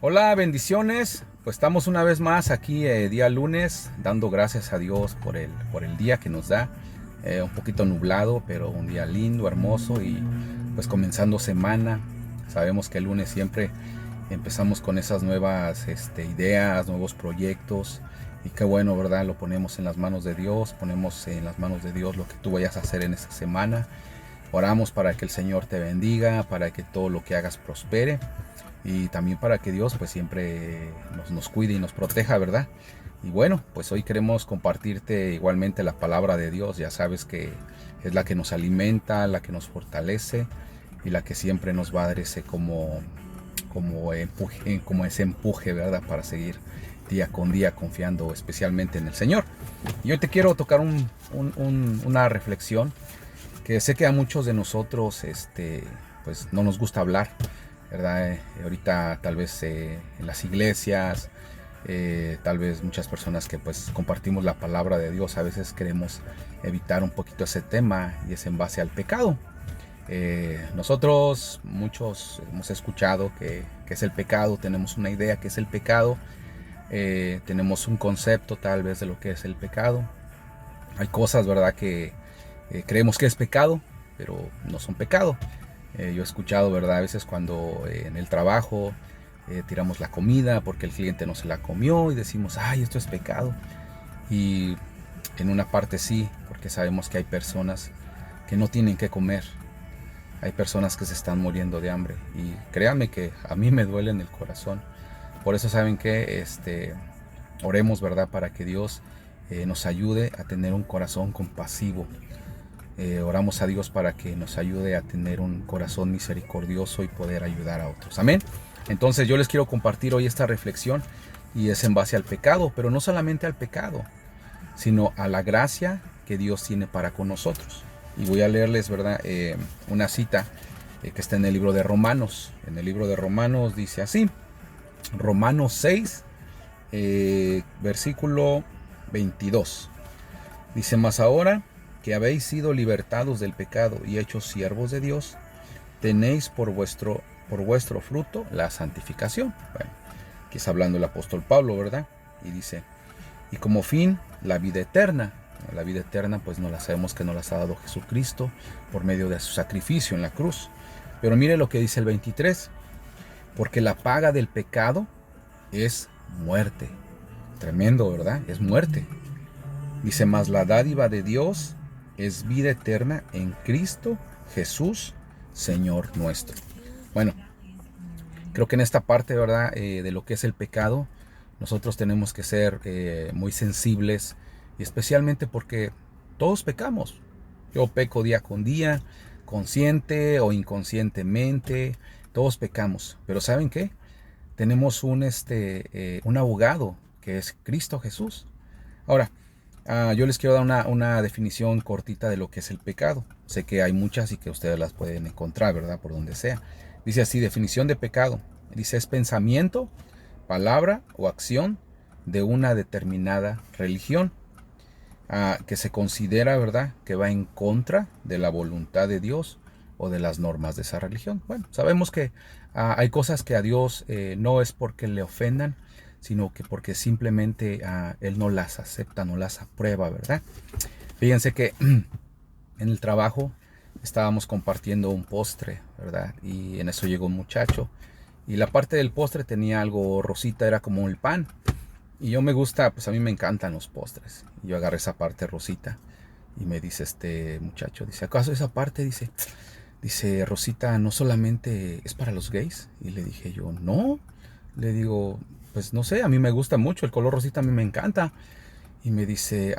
Hola, bendiciones. Pues estamos una vez más aquí día lunes, dando gracias a Dios por el día que nos da. Un poquito nublado, pero un día lindo, hermoso y pues comenzando semana. Sabemos que el lunes siempre empezamos con esas nuevas ideas, nuevos proyectos. Y qué bueno, ¿verdad? Lo ponemos en las manos de Dios, ponemos en las manos de Dios lo que tú vayas a hacer en esta semana. Oramos para que el Señor te bendiga, para que todo lo que hagas prospere y también para que Dios pues siempre nos cuide y nos proteja, ¿verdad? Y bueno, pues hoy queremos compartirte igualmente la palabra de Dios. Ya sabes que es la que nos alimenta, la que nos fortalece y la que siempre nos va a dar ese como ese empuje, ¿verdad? Para seguir día con día confiando especialmente en el Señor. Y hoy te quiero tocar una reflexión que sé que a muchos de nosotros pues no nos gusta hablar, ¿verdad? Ahorita tal vez en las iglesias, tal vez muchas personas que pues compartimos la palabra de Dios, a veces queremos evitar un poquito ese tema y es en base al pecado. Nosotros muchos hemos escuchado que es el pecado, tenemos una idea que es el pecado, tenemos un concepto tal vez de lo que es el pecado. Hay cosas, ¿verdad?, que creemos que es pecado, pero no son pecado. Yo he escuchado, ¿verdad?, a veces cuando en el trabajo tiramos la comida porque el cliente no se la comió y decimos, ay, esto es pecado. Y en una parte sí, porque sabemos que hay personas que no tienen que comer. Hay personas que se están muriendo de hambre. Y créanme que a mí me duele en el corazón. Por eso saben que oremos, ¿verdad?, para que Dios nos ayude a tener un corazón compasivo. Oramos a Dios para que nos ayude a tener un corazón misericordioso y poder ayudar a otros. Amén. Entonces yo les quiero compartir hoy esta reflexión y es en base al pecado, pero no solamente al pecado, sino a la gracia que Dios tiene para con nosotros. Y voy a leerles, ¿verdad?, una cita que está en el libro de Romanos. En el libro de Romanos dice así, Romanos 6, versículo 22. Dice, más ahora que habéis sido libertados del pecado y hechos siervos de Dios, tenéis por vuestro fruto la santificación. Bueno, aquí está hablando el apóstol Pablo, ¿verdad? Y dice, y como fin, la vida eterna. La vida eterna, pues no la sabemos que nos la ha dado Jesucristo por medio de su sacrificio en la cruz. Pero mire lo que dice el 23, porque la paga del pecado es muerte. Tremendo, ¿verdad? Es muerte. Dice, más la dádiva de Dios es vida eterna en Cristo Jesús, Señor nuestro. Bueno, creo que en esta parte, ¿verdad?, de lo que es el pecado, nosotros tenemos que ser muy sensibles, y especialmente porque todos pecamos. Yo peco día con día, consciente o inconscientemente, todos pecamos. Pero ¿saben qué? Tenemos un abogado que es Cristo Jesús. Ahora, yo les quiero dar una definición cortita de lo que es el pecado. Sé que hay muchas y que ustedes las pueden encontrar, ¿verdad?, por donde sea. Dice así, definición de pecado. Dice, es pensamiento, palabra o acción de una determinada religión que se considera, ¿verdad?, que va en contra de la voluntad de Dios o de las normas de esa religión. Bueno, sabemos que hay cosas que a Dios no es porque le ofendan, sino que porque simplemente Él no las acepta, no las aprueba, ¿verdad? Fíjense que en el trabajo estábamos compartiendo un postre, ¿verdad? Y en eso llegó un muchacho y la parte del postre tenía algo rosita, era como el pan. Y yo me gusta, pues a mí me encantan los postres. Y yo agarré esa parte rosita y me dice este muchacho, dice, ¿acaso esa parte? Dice, Rosita, ¿no solamente es para los gays? Y le dije yo, no. Le digo, pues no sé, a mí me gusta mucho, el color rosita a mí me encanta. Y me dice,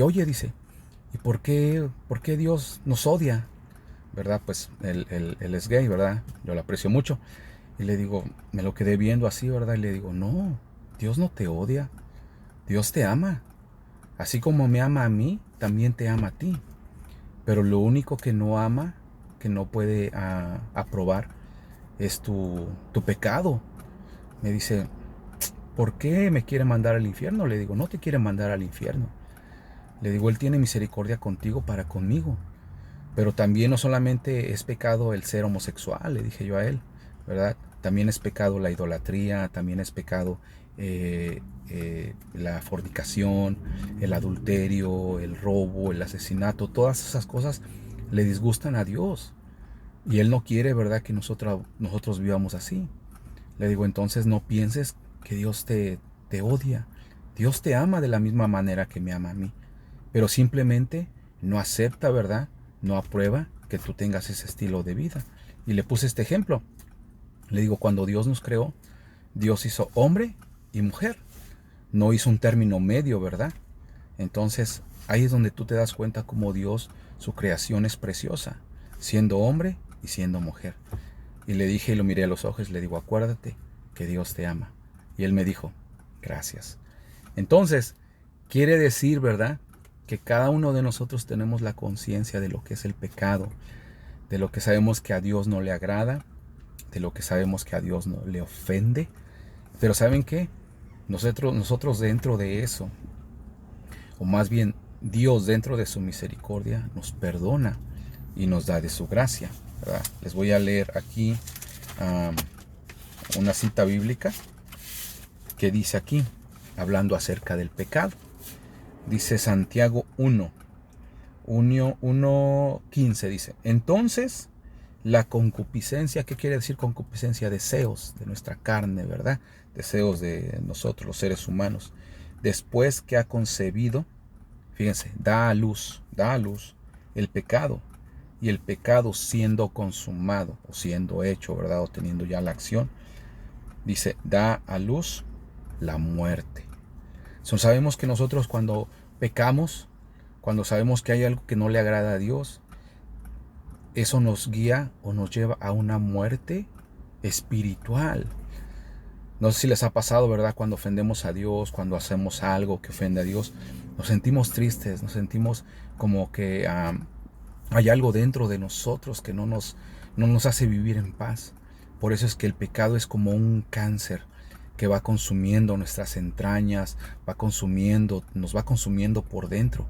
oye, dice, ¿y por qué Dios nos odia? ¿Verdad? Pues él es gay, ¿verdad? Yo lo aprecio mucho. Y le digo, me lo quedé viendo así, ¿verdad? Y le digo, no, Dios no te odia, Dios te ama. Así como me ama a mí, también te ama a ti. Pero lo único que no ama, que no puede aprobar, es tu pecado. Me dice, ¿por qué me quiere mandar al infierno? Le digo, no te quiere mandar al infierno. Le digo, Él tiene misericordia contigo para conmigo. Pero también no solamente es pecado el ser homosexual, le dije yo a él, ¿verdad? también es pecado la idolatría, también es pecado la fornicación, el adulterio, el robo, el asesinato. Todas esas cosas le disgustan a Dios. Y Él no quiere, ¿verdad?, que nosotros vivamos así. Le digo, entonces no pienses que Dios te odia. Dios te ama de la misma manera que me ama a mí. Pero simplemente no acepta, ¿verdad? No aprueba que tú tengas ese estilo de vida. Y le puse este ejemplo. Le digo, cuando Dios nos creó, Dios hizo hombre y mujer. No hizo un término medio, ¿verdad? Entonces, ahí es donde tú te das cuenta cómo Dios, su creación es preciosa, siendo hombre y siendo mujer. Y le dije y lo miré a los ojos, le digo, acuérdate que Dios te ama. Y él me dijo, gracias. Entonces, quiere decir, ¿verdad?, que cada uno de nosotros tenemos la conciencia de lo que es el pecado, de lo que sabemos que a Dios no le agrada, de lo que sabemos que a Dios no le ofende. Pero ¿saben qué? Nosotros dentro de eso, o más bien Dios dentro de su misericordia, nos perdona y nos da de su gracia, ¿verdad? Les voy a leer aquí una cita bíblica que dice aquí, hablando acerca del pecado. Dice Santiago 1:15, dice, entonces la concupiscencia, ¿qué quiere decir concupiscencia? Deseos de nuestra carne, ¿verdad? Deseos de nosotros, los seres humanos. Después que ha concebido, fíjense, da a luz el pecado. Y el pecado siendo consumado, o siendo hecho, ¿verdad?, o teniendo ya la acción, dice, da a luz la muerte. Sabemos que nosotros cuando pecamos, cuando sabemos que hay algo que no le agrada a Dios, eso nos guía o nos lleva a una muerte espiritual. No sé si les ha pasado, ¿verdad?, cuando ofendemos a Dios, cuando hacemos algo que ofende a Dios, nos sentimos tristes, nos sentimos como que hay algo dentro de nosotros que no nos hace vivir en paz. Por eso es que el pecado es como un cáncer que va consumiendo nuestras entrañas, nos va consumiendo por dentro.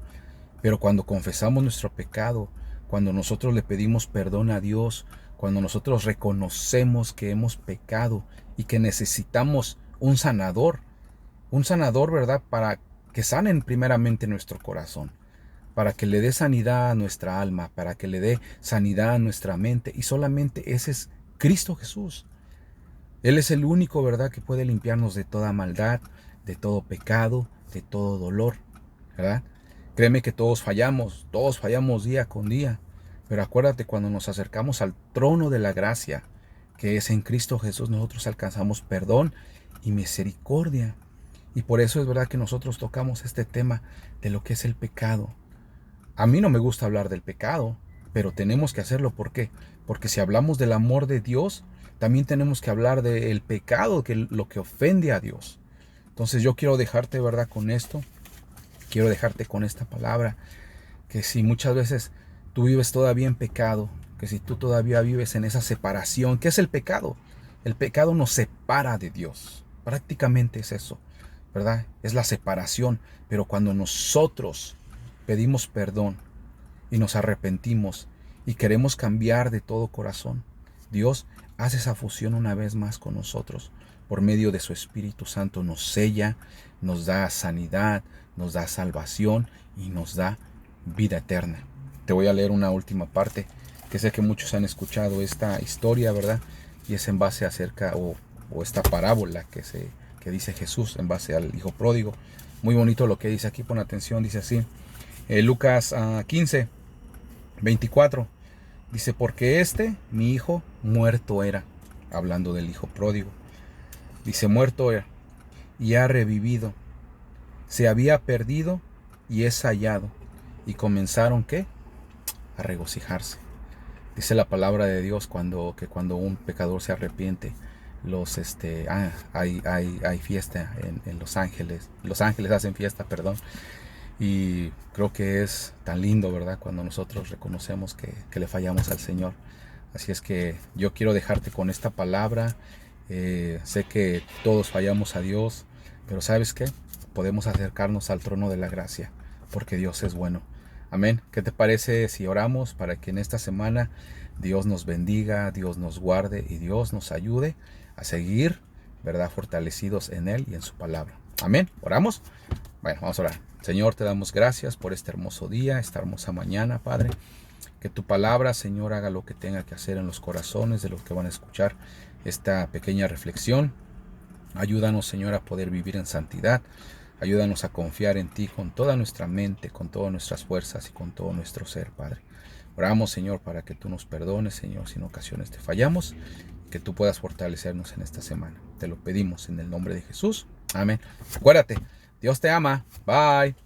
Pero cuando confesamos nuestro pecado, cuando nosotros le pedimos perdón a Dios, cuando nosotros reconocemos que hemos pecado y que necesitamos un sanador, ¿verdad?, para que sanen primeramente nuestro corazón, para que le dé sanidad a nuestra alma, para que le dé sanidad a nuestra mente, y solamente ese es Cristo Jesús. Él es el único, ¿verdad?, que puede limpiarnos de toda maldad, de todo pecado, de todo dolor, ¿verdad? Créeme que todos fallamos día con día, pero acuérdate, cuando nos acercamos al trono de la gracia, que es en Cristo Jesús, nosotros alcanzamos perdón y misericordia. Y por eso es verdad que nosotros tocamos este tema de lo que es el pecado. A mí no me gusta hablar del pecado, pero tenemos que hacerlo. ¿Por qué? Porque si hablamos del amor de Dios, también tenemos que hablar del pecado, lo que ofende a Dios. Entonces yo quiero dejarte, ¿verdad?, con esto. Quiero dejarte con esta palabra, que si muchas veces tú vives todavía en pecado, que si tú todavía vives en esa separación, ¿qué es el pecado? El pecado nos separa de Dios. Prácticamente es eso, ¿verdad? Es la separación. Pero cuando nosotros pedimos perdón y nos arrepentimos y queremos cambiar de todo corazón, Dios hace esa fusión una vez más con nosotros. Por medio de su Espíritu Santo nos sella, nos da sanidad, nos da salvación y nos da vida eterna. Te voy a leer una última parte, que sé que muchos han escuchado esta historia, ¿verdad? Y es en base acerca, o esta parábola que dice Jesús en base al hijo pródigo. Muy bonito lo que dice aquí, pon atención, dice así. Lucas 15:24. Dice, porque mi hijo, muerto era, hablando del hijo pródigo. Dice, muerto era, y ha revivido. Se había perdido y es hallado. Y comenzaron, ¿qué?, a regocijarse. Dice la palabra de Dios que cuando un pecador se arrepiente, hay fiesta en Los Ángeles. Los ángeles hacen fiesta, perdón. Y creo que es tan lindo, ¿verdad?, cuando nosotros reconocemos que le fallamos al Señor. Así es que yo quiero dejarte con esta palabra. Sé que todos fallamos a Dios, pero ¿sabes qué? Podemos acercarnos al trono de la gracia, porque Dios es bueno. Amén. ¿Qué te parece si oramos para que en esta semana Dios nos bendiga, Dios nos guarde y Dios nos ayude a seguir, ¿verdad?, fortalecidos en Él y en su palabra. Amén. ¿Oramos? Bueno, vamos a orar. Señor, te damos gracias por este hermoso día, esta hermosa mañana, Padre. Que tu palabra, Señor, haga lo que tenga que hacer en los corazones de los que van a escuchar esta pequeña reflexión. Ayúdanos, Señor, a poder vivir en santidad. Ayúdanos a confiar en ti con toda nuestra mente, con todas nuestras fuerzas y con todo nuestro ser, Padre. Oramos, Señor, para que tú nos perdones, Señor, si en ocasiones te fallamos, que tú puedas fortalecernos en esta semana. Te lo pedimos en el nombre de Jesús. Amén. Acuérdate, Dios te ama. Bye.